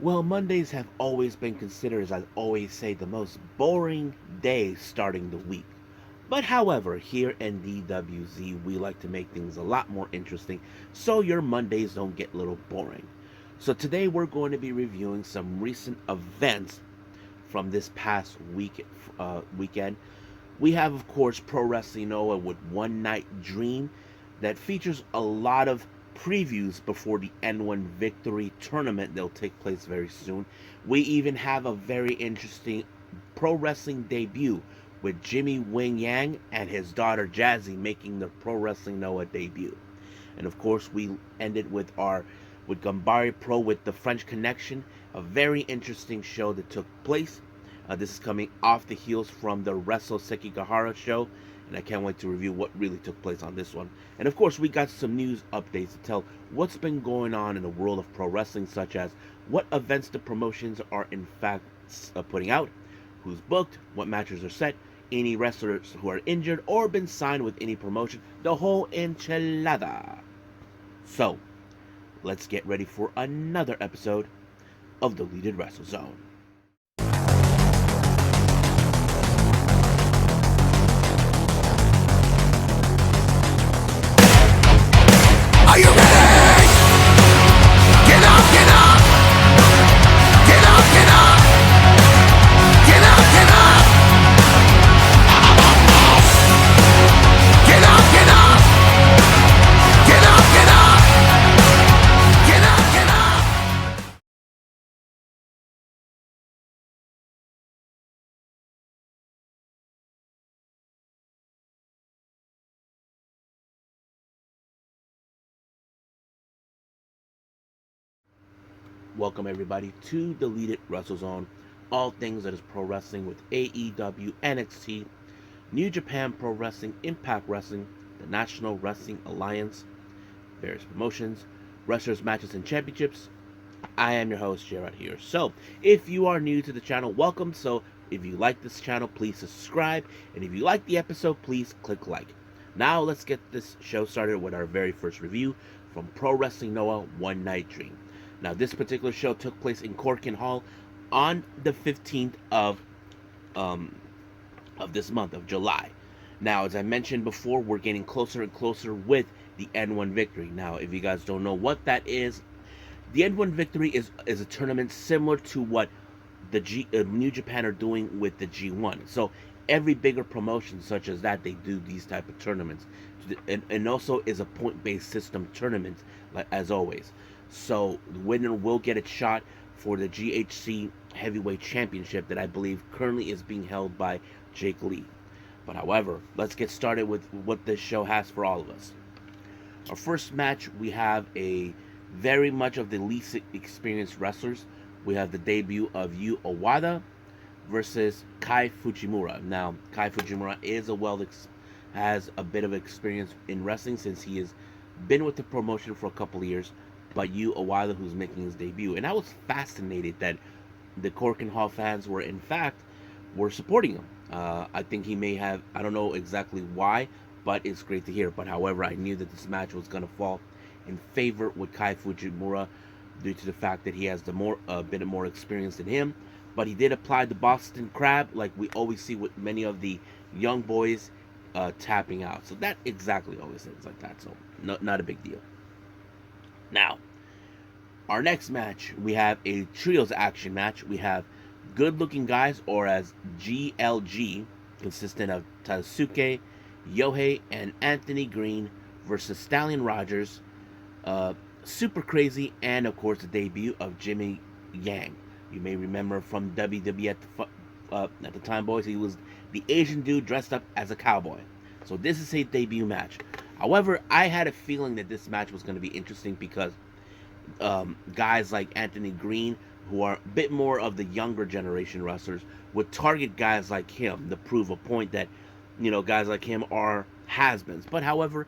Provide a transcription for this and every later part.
Well, Mondays have always been considered, as I always say, the most boring day starting the week. But however, here in DWZ, we like to make things a lot more interesting so your Mondays don't get a little boring. So today we're going to be reviewing some recent events from this past weekend. We have, of course, Pro Wrestling Noah with One Night Dream that features a lot of previews before the N1 Victory tournament that'll take place very soon. We even have a very interesting pro wrestling debut with Jimmy Wing Yang and his daughter Jazzy making the Pro Wrestling Noah debut. And of course, we ended with Ganbare Pro with the French Connection, a very interesting show that took place. This is coming off the heels from the Wrestle Sekigahara show, and I can't wait to review what really took place on this one. And of course, we got some news updates to tell what's been going on in the world of pro wrestling, such as what events the promotions are in fact putting out, who's booked, what matches are set, any wrestlers who are injured or been signed with any promotion, the whole enchilada. So, let's get ready for another episode of the Deleted Wrestle Zone. Are you ready? Get up, get up! Get up, get up! Get up, get up! Get up, get up! Get up, get up! Get up, get up! Welcome everybody to Deleted Wrestle Zone, all things that is pro wrestling with AEW, NXT, New Japan Pro Wrestling, Impact Wrestling, the National Wrestling Alliance, various promotions, wrestlers, matches, and championships. I am your host, Gerard here. So, if you are new to the channel, welcome. So, if you like this channel, please subscribe. And if you like the episode, please click like. Now, let's get this show started with our very first review from Pro Wrestling Noah One Night Dream. Now, this particular show took place in Korakuen Hall on the 15th of this month of July. Now, as I mentioned before, we're getting closer and closer with the N1 Victory. Now, if you guys don't know what that is, the N1 Victory is a tournament similar to what the New Japan are doing with the G1. So every bigger promotion such as that, they do these type of tournaments, and also is a point-based system tournament, like as always. So the winner will get a shot for the GHC Heavyweight Championship that I believe currently is being held by Jake Lee. But however, let's get started with what this show has for all of us. Our first match, we have a very much of the least experienced wrestlers. We have the debut of Yu Owada versus Kai Fujimura. Now, Kai Fujimura is has a bit of experience in wrestling since he has been with the promotion for a couple of years. But Yu Owada, who's making his debut, and I was fascinated that the Korakuen Hall fans were supporting him. I think he may have, I don't know exactly why, but it's great to hear. But however, I knew that this match was going to fall in favor with Kai Fujimura due to the fact that he has a bit more experience than him. But he did apply the Boston Crab, like we always see with many of the young boys tapping out. So that exactly always is like that. So not a big deal. Now, our next match, we have a trios action match. We have good looking guys, or as GLG, consistent of Tasuke, Yohei, and Anthony Green versus Stallion Rogers, Super Crazy, and of course the debut of Jimmy Yang. You may remember from WWE at the time, boys, he was the Asian dude dressed up as a cowboy. So this is a debut match. However, I had a feeling that this match was going to be interesting because guys like Anthony Green, who are a bit more of the younger generation wrestlers, would target guys like him to prove a point that, guys like him are has-beens. But however,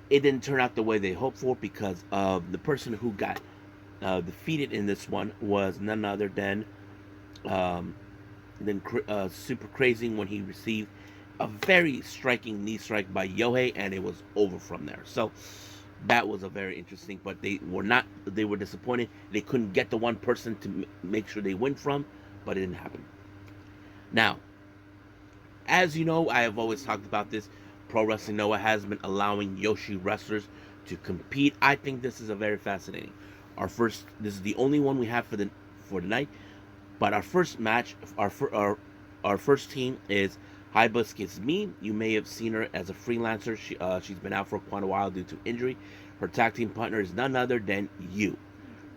it didn't turn out the way they hoped for because the person who got defeated in this one was none other than Super Crazy when he received a very striking knee strike by Yohei, and it was over from there. So That was a very interesting, but they were disappointed. They couldn't get the one person to make sure they win from, but it didn't happen. Now, as you know, I have always talked about this. Pro Wrestling Noah has been allowing Yoshi wrestlers to compete. I think this is a very fascinating. This is the only one we have for the night. But our first match, our first team is Hibiscus Me. You may have seen her as a freelancer. She's been out for quite a while due to injury. Her tag team partner is none other than Yu.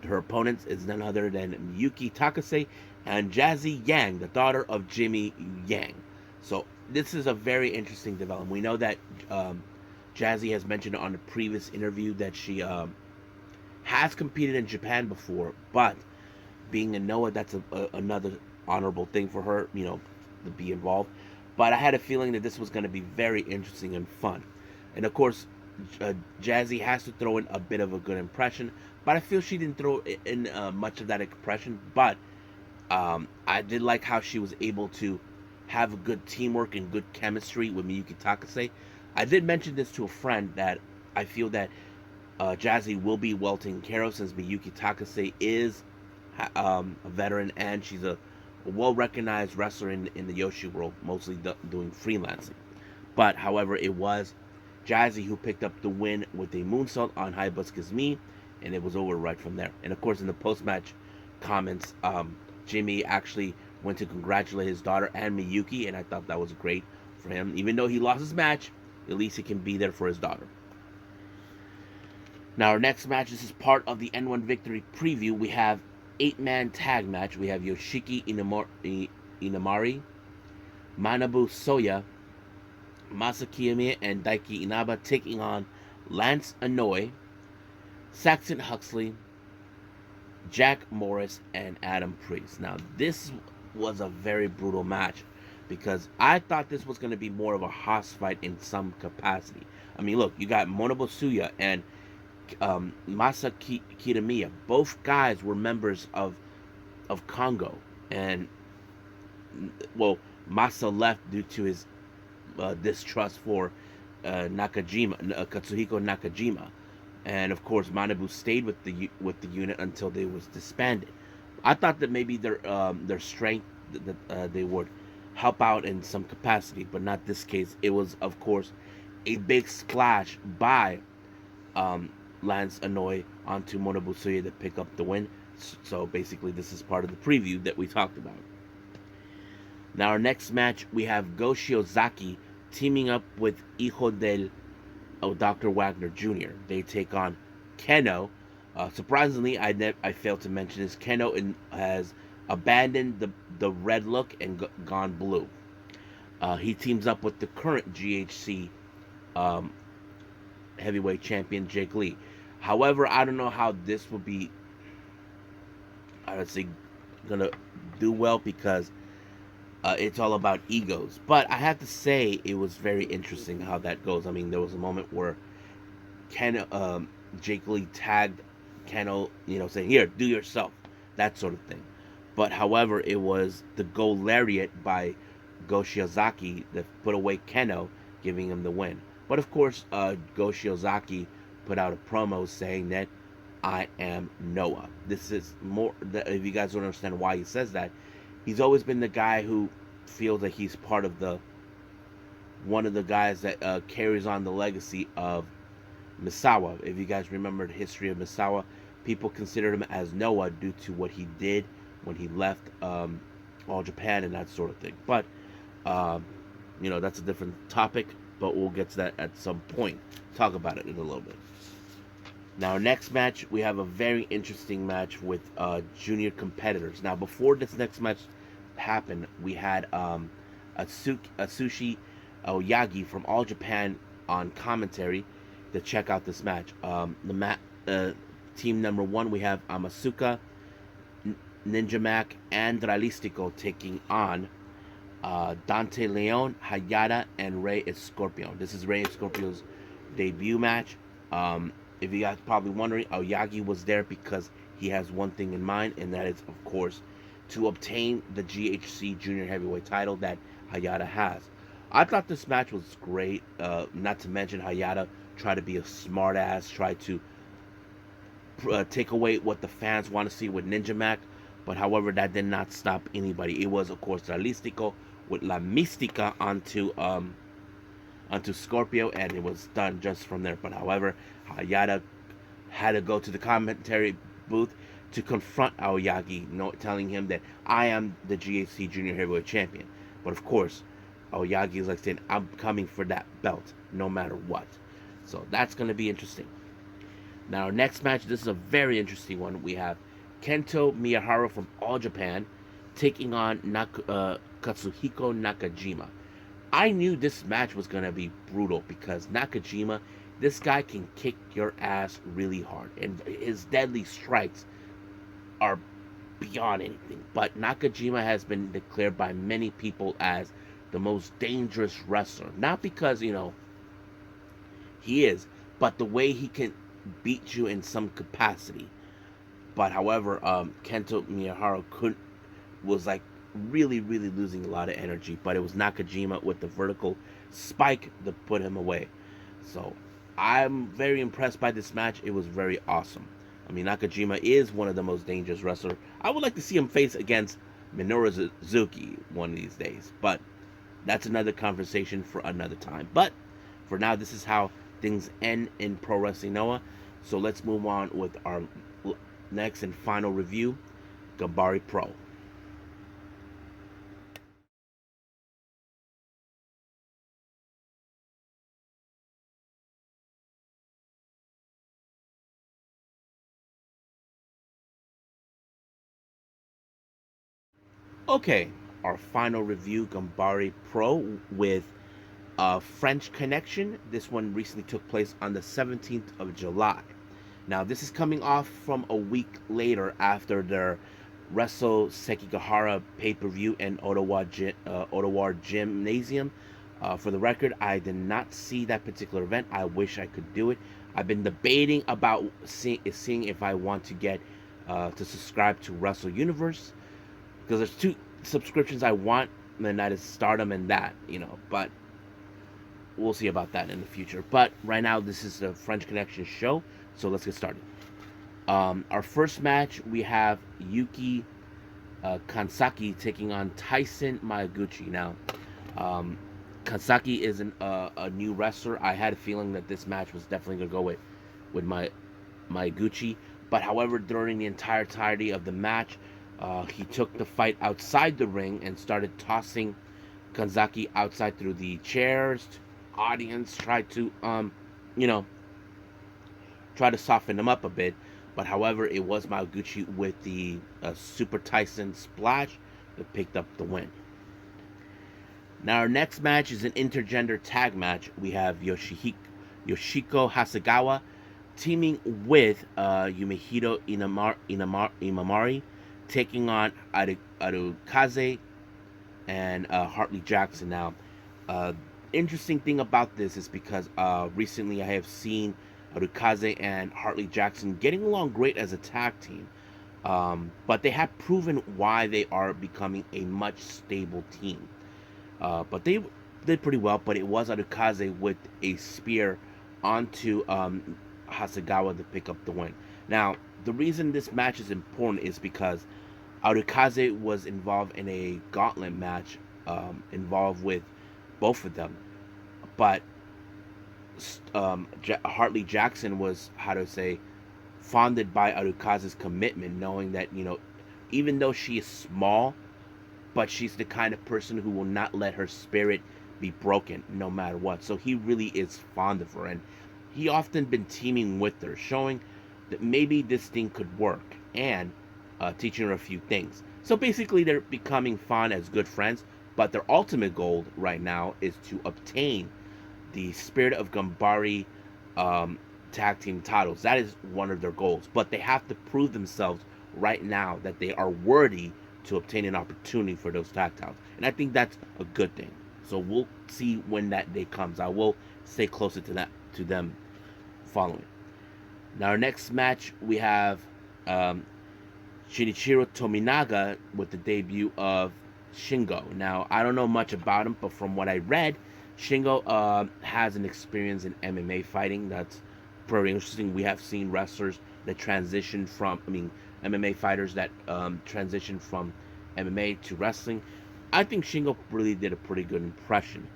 Her opponent is none other than Miyuki Takase and Jazzy Yang, the daughter of Jimmy Yang. So this is a very interesting development. We know that Jazzy has mentioned on a previous interview that she has competed in Japan before, but being a Noah, that's another honorable thing for her, to be involved. But I had a feeling that this was going to be very interesting and fun. And of course, Jazzy has to throw in a bit of a good impression, but I feel she didn't throw in much of that impression. But I did like how she was able to have a good teamwork and good chemistry with Miyuki Takase. I did mention this to a friend that I feel that Jazzy will be well taken care of since Miyuki Takase is a veteran and she's a well-recognized wrestler in the Yoshi world, mostly doing freelancing. But however, it was Jazzy who picked up the win with a moonsault on Hibiscus Me, and it was over right from there. And of course, in the post-match comments, Jimmy actually went to congratulate his daughter and Miyuki, and I thought that was great for him. Even though he lost his match, at least he can be there for his daughter. Now, our next match, this is part of the N1 Victory preview. We have 8-man tag match. We have Yoshiki Inamari, Manabu Soya, Masakiyami, and Daiki Inaba taking on Lance Anoa'i, Saxon Huxley, Jack Morris, and Adam Priest. Now, this was a very brutal match because I thought this was going to be more of a house fight in some capacity. I mean, look, you got Manabu Soya and Masa Kitamiya. Both guys were members of Congo, and Masa left due to his distrust for Katsuhiko Nakajima, and of course Manabu stayed with the unit until they was disbanded. I thought that maybe their strength that they would help out in some capacity, but not this case. It was, of course, a big splash by Lance Anoa'i onto Manabu Soya to pick up the win. So basically, this is part of the preview that we talked about. Now, our next match, we have Go Shiozaki teaming up with Hijo del Dr. Wagner Jr. They take on Keno. Surprisingly, I failed to mention this. Keno has abandoned the red look and gone blue. He teams up with the current GHC heavyweight champion, Jake Lee. However, I don't know how this will be, I would say, gonna do well because it's all about egos. But I have to say, it was very interesting how that goes. I mean, there was a moment where Jake Lee tagged Keno, saying, "Here, do yourself," that sort of thing. But however, it was the Go Lariat by Go Shiozaki that put away Keno, giving him the win. But of course, Go Shiozaki put out a promo saying that I am Noah. This is more, if you guys don't understand why he says that, he's always been the guy who feels that he's part of one of the guys that carries on the legacy of Misawa. If you guys remember the history of Misawa, people considered him as Noah due to what he did when he left All Japan and that sort of thing. But that's a different topic, but we'll get to that at some point. Talk about it in a little bit. Now, next match, we have a very interesting match with junior competitors. Now, before this next match happened, we had Atsushi Oyagi from All Japan on commentary to check out this match. Team number 1, we have Amasuka, Ninja Mac, and Realistico taking on Dante Leon, Hayata, and Rey Escorpion. This is Rey Escorpion's debut match. If you guys are probably wondering, Oyagi was there because he has one thing in mind, and that is, of course, to obtain the GHC Junior Heavyweight title that Hayata has. I thought this match was great, not to mention Hayata try to be a smart ass, try to take away what the fans want to see with Ninja Mac. But however, that did not stop anybody. It was, of course, Realistico with La Mística onto Scorpio, and it was done just from there. But however, Hayata had to go to the commentary booth to confront Aoyagi, telling him that I am the GHC Junior Heavyweight Champion. But of course, Aoyagi is like saying, I'm coming for that belt no matter what. So that's going to be interesting. Now, our next match, this is a very interesting one. We have Kento Miyahara from All Japan taking on Katsuhiko Nakajima. I knew this match was going to be brutal because Nakajima, this guy can kick your ass really hard. And his deadly strikes are beyond anything. But Nakajima has been declared by many people as the most dangerous wrestler. Not because, he is, but the way he can beat you in some capacity. But however, Kento Miyahara was like really, really losing a lot of energy. But it was Nakajima with the vertical spike that put him away. So I'm very impressed by this match. It was very awesome. I mean, Nakajima is one of the most dangerous wrestlers. I would like to see him face against Minoru Suzuki one of these days. But that's another conversation for another time. But for now, this is how things end in Pro Wrestling Noah. So let's move on with our next and final review, Ganbare Pro. Okay, our final review, Ganbare Pro with a French connection. This one recently took place on the 17th of July. Now, this is coming off from a week later after their Wrestle Sekigahara pay-per-view in Ottawa Gymnasium. For the record, I did not see that particular event. I wish I could do it. I've been debating about seeing if I want to get to subscribe to Wrestle Universe, because there's two subscriptions I want, and that is Stardom and that, but we'll see about that in the future. But right now, this is the French Connection show, so let's get started. Our first match, we have Yuki Kansaki taking on Tyson Mayaguchi. Now, Kansaki is a new wrestler. I had a feeling that this match was definitely going to go with Mayaguchi. But however, during the entirety of the match, he took the fight outside the ring and started tossing Kansaki outside through the chairs. Audience tried to, try to soften him up a bit. But however, it was Mayaguchi with the Super Tyson splash that picked up the win. Now, our next match is an intergender tag match. We have Yoshiko Hasegawa teaming with Yumehiro Imamari, taking on Arukaze and Hartley Jackson. Now, interesting thing about this is because recently I have seen Arukaze and Hartley Jackson getting along great as a tag team, but they have proven why they are becoming a much stable team. But they did pretty well, but it was Arukaze with a spear onto Hasegawa to pick up the win. Now, the reason this match is important is because Arukaze was involved in a gauntlet match involved with both of them. But Hartley Jackson was, fonded by Arukaze's commitment, knowing that, even though she is small, but she's the kind of person who will not let her spirit be broken no matter what. So he really is fond of her, and he often been teaming with her, showing that maybe this thing could work, and teaching her a few things. So basically, they're becoming fond as good friends, but their ultimate goal right now is to obtain the Spirit of Ganbare tag team titles. That is one of their goals, but they have to prove themselves right now that they are worthy to obtain an opportunity for those tag titles, and I think that's a good thing. So we'll see when that day comes. I will stay closer to them following. Now, our next match, we have Shinichiro Tominaga with the debut of Shingo. Now, I don't know much about him, but from what I read, Shingo has an experience in MMA fighting that's pretty interesting. We have seen wrestlers that transition from, MMA fighters that transition from MMA to wrestling. I think Shingo really did a pretty good impression.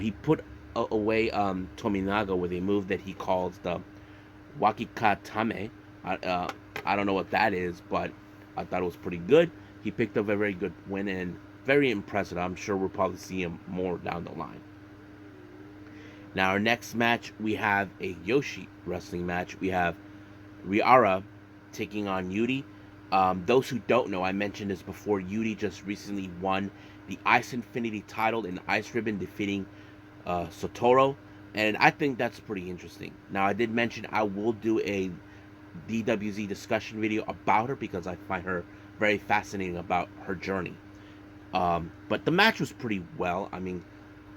He put away Tominaga with a move that he calls the Wakikatame. I don't know what that is, but I thought it was pretty good. He picked up a very good win and very impressive. I'm sure we'll probably see him more down the line. Now, our next match, we have a Yoshi wrestling match. We have Riara taking on Yuri. Those who don't know, I mentioned this before. Yuri just recently won the Ice Infinity title in Ice Ribbon, defeating Sotoro. And I think that's pretty interesting. Now, I did mention I will do a DWZ discussion video about her because I find her very fascinating about her journey. But the match was pretty well.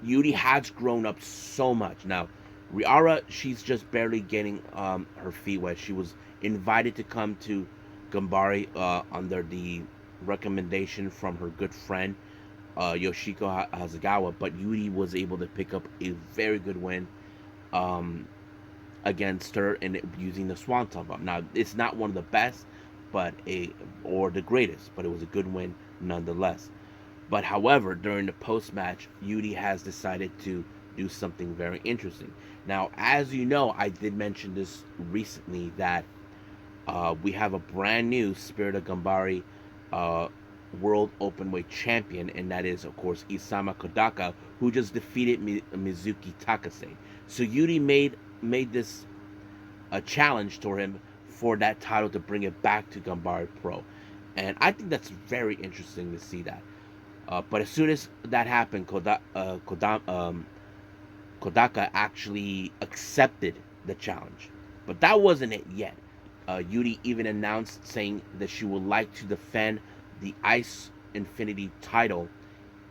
Yuri has grown up so much. Now, Riara, she's just barely getting her feet wet. She was invited to come to Ganbare under the recommendation from her good friend Yoshiko Hasegawa, but Yuri was able to pick up a very good win against her and using the Swanton Bomb. Now, it's not one of the best, or the greatest, but it was a good win nonetheless. But however, during the post-match, Yuri has decided to do something very interesting. Now, as you know, I did mention this recently that we have a brand new Spirit of Ganbare World Openweight Champion, and that is, of course, Isama Kodaka, who just defeated Mizuki Takase. So Yuri made this a challenge to him for that title to bring it back to Ganbare Pro. And I think that's very interesting to see that. But as soon as that happened, Kodaka actually accepted the challenge. But that wasn't it yet. Yuri even announced saying that she would like to defend the Ice Infinity title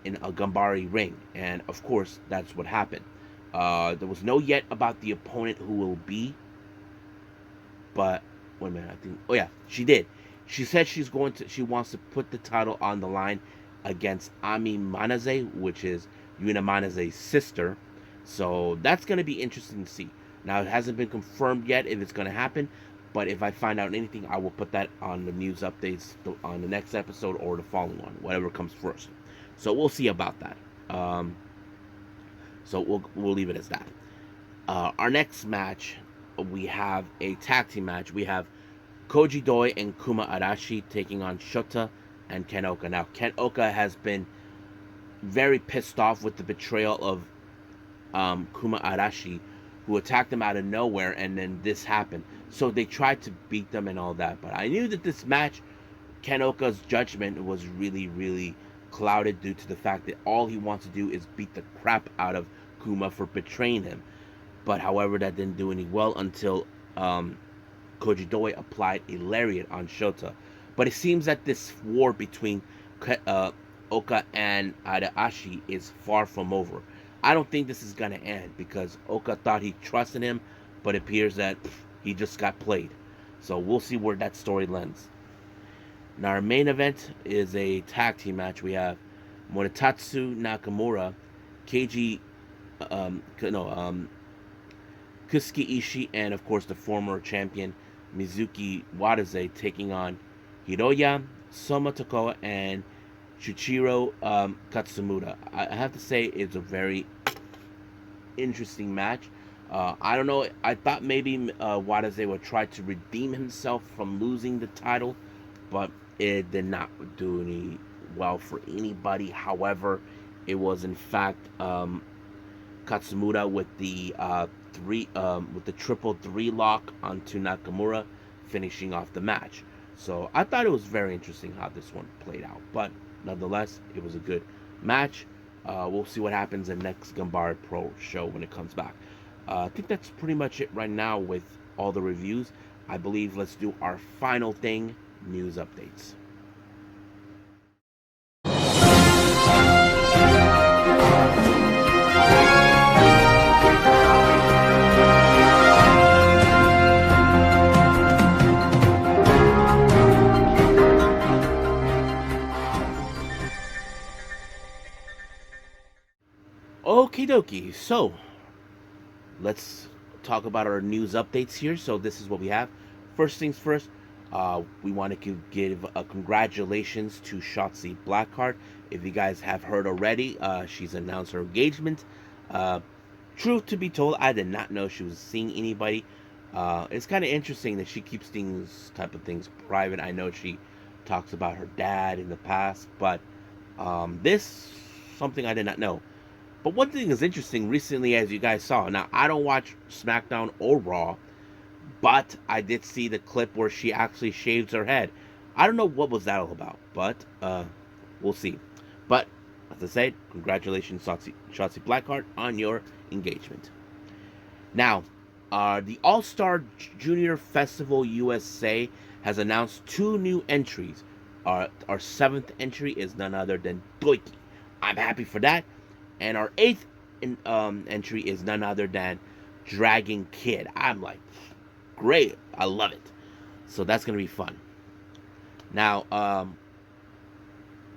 in a Ganbare ring. And of course, that's what happened. There was no yet about the opponent who will be. But, wait a minute, she did. She said she wants to put the title on the line against Ami Manaze, which is Yuna Manaze's sister. So that's going to be interesting to see. Now, it hasn't been confirmed yet if it's going to happen, but if I find out anything, I will put that on the news updates on the next episode or the following one, whatever comes first. So we'll see about that. So we'll leave it as that. Our next match, we have a tag team match. We have Koji Doi and Kuma Arashi taking on Shota and Ken Oka. Now, Ken Oka has been very pissed off with the betrayal of Kuma Arashi, who attacked him out of nowhere, and then this happened. So they tried to beat them and all that. But I knew that this match, Ken Oka's judgment was really, really clouded due to the fact that all he wants to do is beat the crap out of Kuma for betraying him. But however, that didn't do any well until Koji Doi applied a lariat on Shota. But it seems that this war between Oka and Arashi is far from over. I don't think this is going to end because Oka thought he trusted him, but it appears that he just got played. So we'll see where that story lands. Now, our main event is a tag team match. We have Monotatsu Nakamura, Kusuke Ishii, and of course the former champion Mizuki Watase taking on Hiroya, Soma Tokoa, and Shuichiro Katsumura. I have to say it's a very interesting match. I don't know. I thought maybe Watase would try to redeem himself from losing the title, but it did not do any well for anybody. However, it was in fact Katsumura with the triple 3 lock onto Nakamura, finishing off the match. So I thought it was very interesting how this one played out. But nonetheless, it was a good match. We'll see what happens in next Ganbare Pro show when it comes back. I think that's pretty much it right now with all the reviews. I believe let's do our final thing, news updates. Okie dokie. So, let's talk about our news updates here. So, this is what we have. First things first, we want to give a congratulations to Shotzi Blackheart. If you guys have heard already, she's announced her engagement. Truth to be told, I did not know she was seeing anybody. It's kind of interesting that she keeps these type of things private. I know she talks about her dad in the past, but this something I did not know. But one thing is interesting recently, as you guys saw. Now I don't watch SmackDown or Raw, but I did see the clip where she actually shaves her head. I don't know what was that all about, but we'll see. But as I said, congratulations, Shotzi Blackheart, on your engagement. Now, the All Star Junior Festival USA has announced 2 new entries. Our 7th entry is none other than Doiki. I'm happy for that. And our 8th entry is none other than Dragon Kid. I'm like, great. I love it. So that's going to be fun. Now,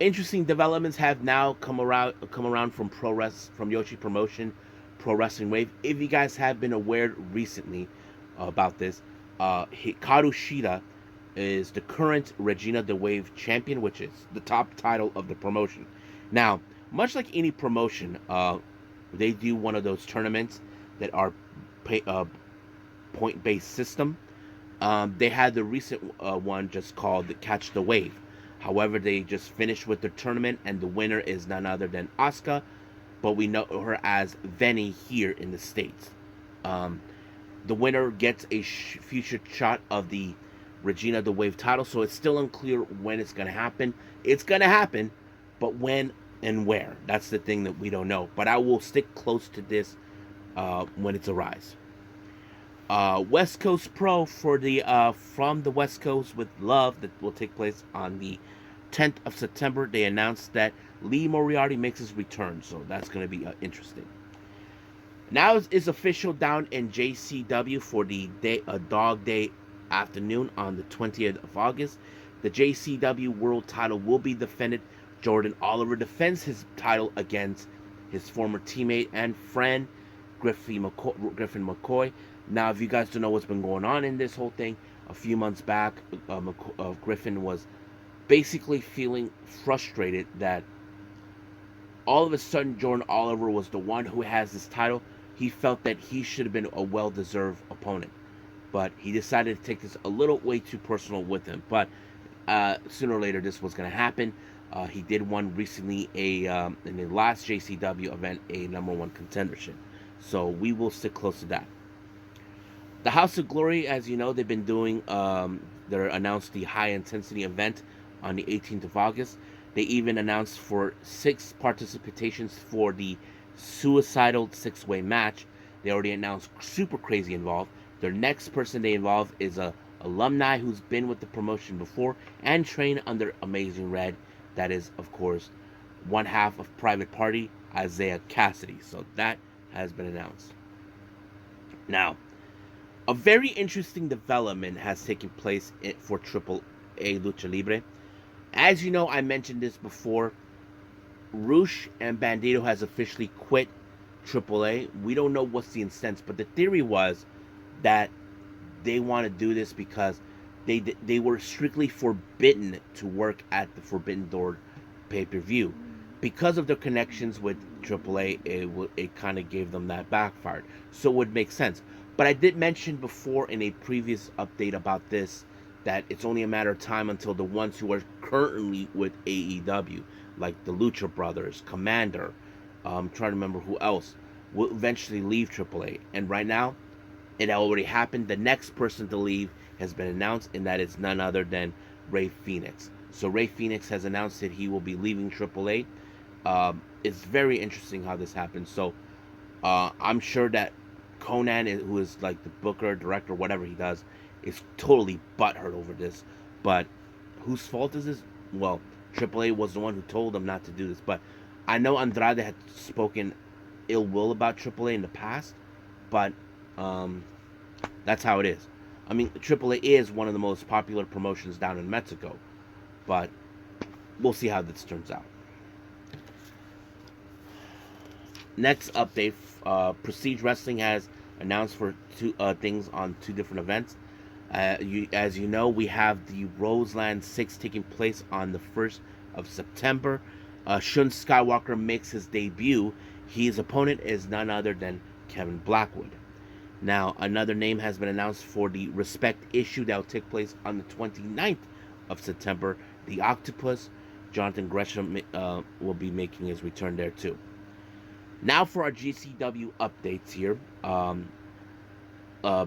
interesting developments have now come around from from Yoshi Promotion, Pro Wrestling Wave. If you guys have been aware recently about this, Hikaru Shida is the current Regina the Wave champion, which is the top title of the promotion. Now, much like any promotion, they do one of those tournaments that are point-based system. They had the recent one just called the Catch the Wave. However, they just finished with the tournament, and the winner is none other than Asuka, but we know her as Veni here in the States. The winner gets a future shot of the Regina the Wave title, so it's still unclear when it's going to happen. It's going to happen, but when and where, that's the thing that we don't know. But I will stick close to this when it's a rise. West Coast Pro for the From the West Coast with Love that will take place on the 10th of September. They announced that Lee Moriarty makes his return, so that's going to be interesting. Now it's official down in JCW for the Dog Day afternoon on the 20th of August. The JCW World title will be defended. Jordan Oliver defends his title against his former teammate and friend, Griffin McCoy. Now, if you guys don't know what's been going on in this whole thing, a few months back, Griffin was basically feeling frustrated that all of a sudden Jordan Oliver was the one who has this title. He felt that he should have been a well-deserved opponent, but he decided to take this a little way too personal with him. But sooner or later, this was going to happen. He did one recently, in the last JCW event, a #1 contendership. So we will stick close to that. The House of Glory, as you know, they've been doing, they announced the High Intensity event on the 18th of August. They even announced for 6 participations for the Suicidal 6-way match. They already announced Super Crazy involved. Their next person they involve is a alumni who's been with the promotion before and trained under Amazing Red. That is, of course, one half of Private Party, Isaiah Cassidy. So that has been announced. Now, a very interesting development has taken place for AAA Lucha Libre. As you know, I mentioned this before. Rush and Bandito has officially quit AAA. We don't know what's the instance, but the theory was that they want to do this because they were strictly forbidden to work at the Forbidden Door pay-per-view. Because of their connections with AAA, it kind of gave them that backfired. So it would make sense. But I did mention before in a previous update about this that it's only a matter of time until the ones who are currently with AEW, like the Lucha Brothers, Commander, I'm trying to remember who else, will eventually leave AAA. And right now, it already happened. The next person to leave has been announced, and that is none other than Rey Fenix. So Rey Fenix has announced that he will be leaving AAA. It's very interesting how this happens. So I'm sure that Conan, who is like the booker, director, whatever he does, is totally butthurt over this. But whose fault is this? Well, AAA was the one who told them not to do this. But I know Andrade had spoken ill will about AAA in the past, but that's how it is. I mean, AAA is one of the most popular promotions down in Mexico, but we'll see how this turns out. next update, Prestige Wrestling has announced for two things on two different events. As you know, we have the Roseland 6 taking place on the 1st of September. Shun Skywalker makes his debut. His opponent is none other than Kevin Blackwood. Now, another name has been announced for the Respect issue that will take place on the 29th of September. The Octopus, Jonathan Gresham, will be making his return there too. Now for our GCW updates here.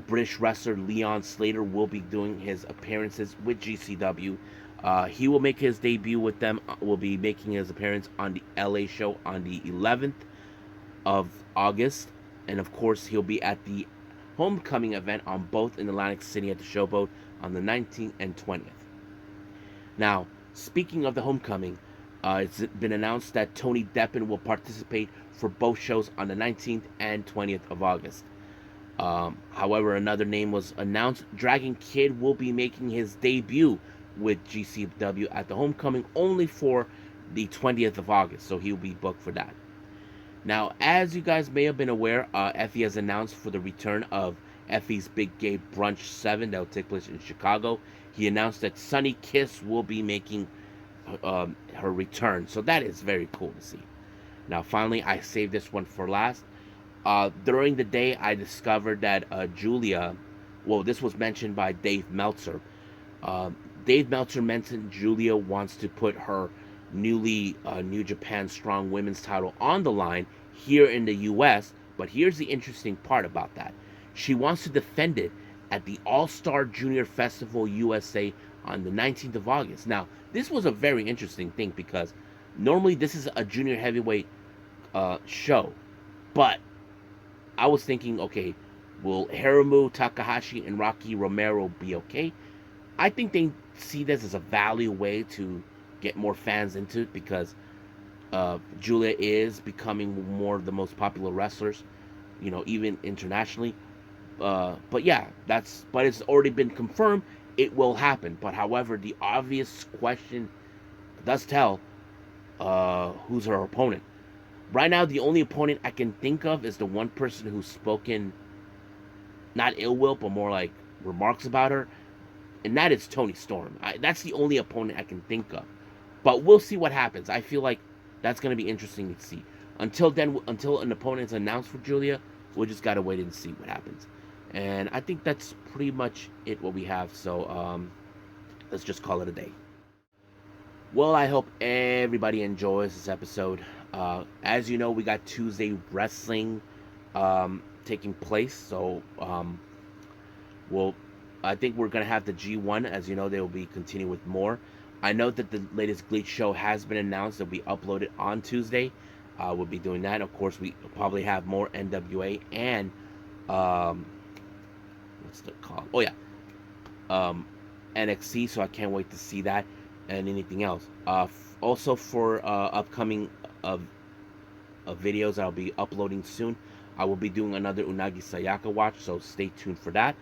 British wrestler Leon Slater will be doing his appearances with GCW. He will make his debut with them, will be making his appearance on the LA show on the 11th of August. And of course, he'll be at the homecoming event on both in Atlantic City at the Showboat on the 19th and 20th. Now, speaking of the homecoming, it's been announced that Tony Deppen will participate for both shows on the 19th and 20th of August. However, another name was announced. Dragon Kid will be making his debut with GCW at the homecoming only for the 20th of August, so he'll be booked for that. Now, as you guys may have been aware, Effie has announced for the return of Effie's Big Gay Brunch 7 that will take place in Chicago. He announced that Sunny Kiss will be making her return, so that is very cool to see. Now, finally, I saved this one for last. During the day, I discovered that Guilia, well, this was mentioned by Dave Meltzer. Dave Meltzer mentioned Guilia wants to put her newly New Japan Strong Women's title on the line here in the U.S., but here's the interesting part about that. She wants to defend it at the All-Star Junior Festival USA on the 19th of August. Now, this was a very interesting thing because normally this is a junior heavyweight show, but I was thinking, okay, will Hiromu Takahashi and Rocky Romero be okay? I think they see this as a value way to get more fans into it because Guilia is becoming more of the most popular wrestlers, you know, even internationally. But yeah, but it's already been confirmed it will happen. But however, the obvious question does tell who's her opponent. Right now, the only opponent I can think of is the one person who's spoken not ill will, but more like remarks about her, and that is Toni Storm. That's the only opponent I can think of. But we'll see what happens. I feel like that's going to be interesting to see. Until then, until an opponent is announced for Guilia, we'll just got to wait and see what happens. And I think that's pretty much it what we have. So let's just call it a day. Well, I hope everybody enjoys this episode. As you know, we got Tuesday wrestling taking place. So I think we're going to have the G1. As you know, they will be continuing with more. I know that the latest Gleech show has been announced. It'll be uploaded on Tuesday. We'll be doing that. Of course, we probably have more NWA and what's it called? Oh yeah, NXT. So I can't wait to see that and anything else. Also for upcoming videos I'll be uploading soon, I will be doing another Unagi Sayaka watch. So stay tuned for that.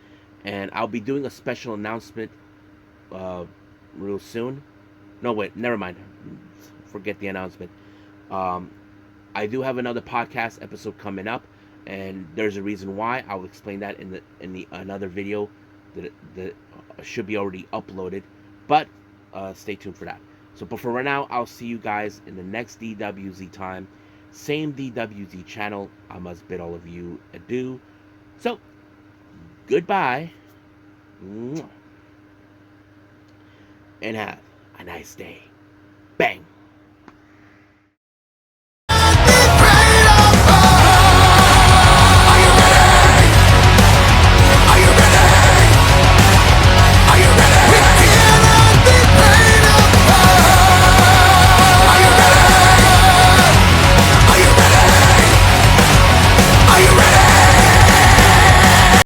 And I'll be doing a special announcement real soon. No, wait, never mind. Forget the announcement. I do have another podcast episode coming up, and there's a reason why. I'll explain that in the another video that should be already uploaded. But stay tuned for that. So, but for right now, I'll see you guys in the next DWZ time. Same DWZ channel. I must bid all of you adieu. So, goodbye. And have a nice day. Bang.